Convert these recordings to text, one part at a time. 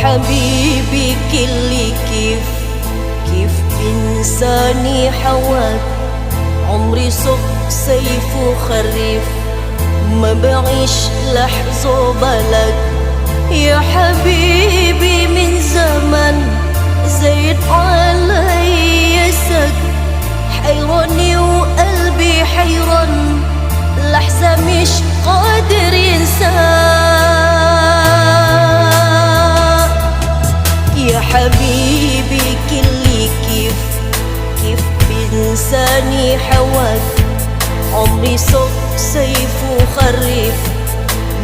حبيبي كلي كيف إنساني حواك. عمري صق صيف وخريف ما بعيش لحظة بلك. يا حبيبي من زمن زايد علي سك، حيراني وقلبي حيران لحظة مش قادر ينساك. يا حبيبي كلي كيف بإنساني حواك. عمري صق صيف وخريف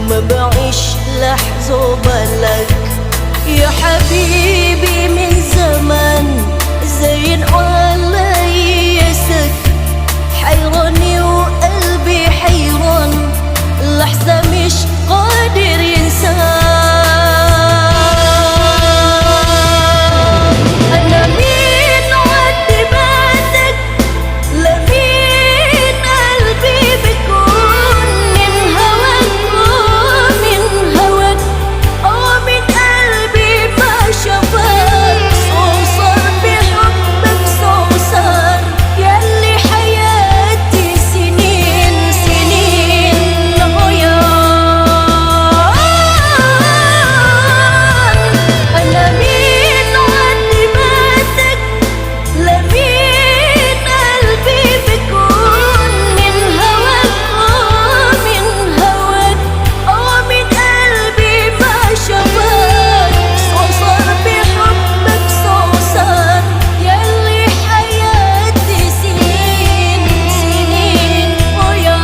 ما بعيش لحظة بلك. يا حبيبي من زمان زين علي سك، حيراني وقلبي حيران لحظة مش قادر ينساك. أنا مين عدي بعدك، لمين قلبي بكون من هواك ومن هواك. من قلبي ما شافك صوصر بحبك صوصر، ياللي حياتي سنين غيان. أنا مين عندي بعدك، لمين قلبي بكون من هواك ومن هواك. من قلبي ما شافك صوصر بحبك صوصر، ياللي حياتي سنين غيان.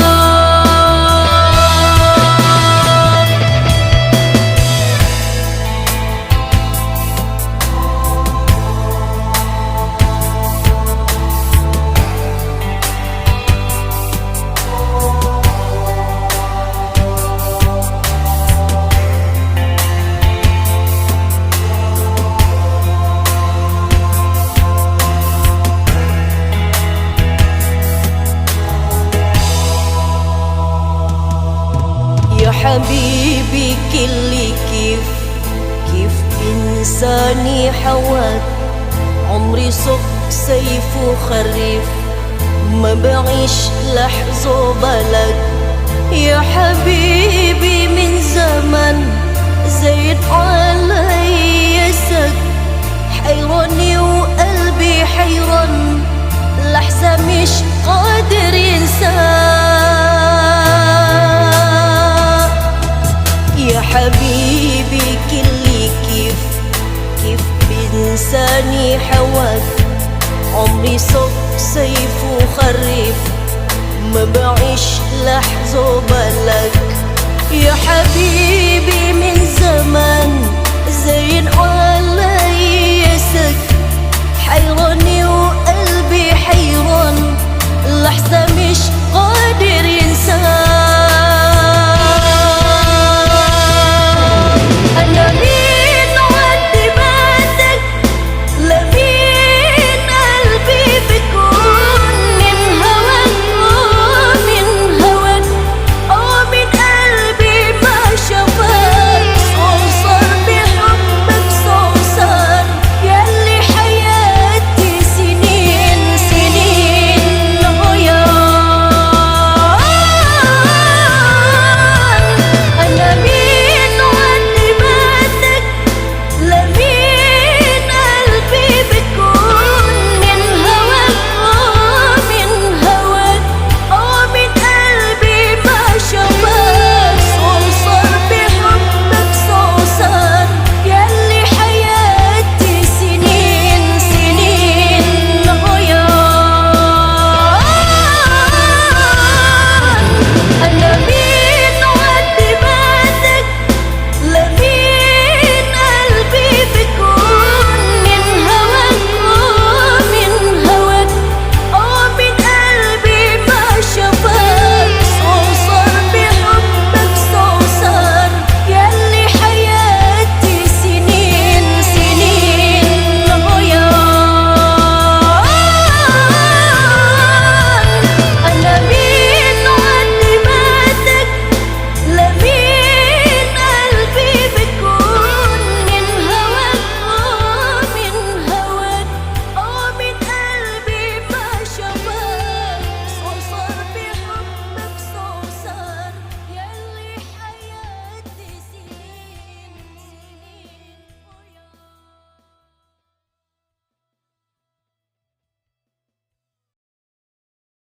يا حبيبي كلي كيف إنساني حواك. عمري صق صيف وخريف ما بعيش لحظة بلك. يا حبيبي من زمن زايد علي سك، حيراني وقلبي حيران لحظة مش قادر ينساك. يا حبيبي كلي كيف بإنساني حواك. عمري صق صيف وخريف ما بعيش لحظة بلك. يا حبيبي من زمان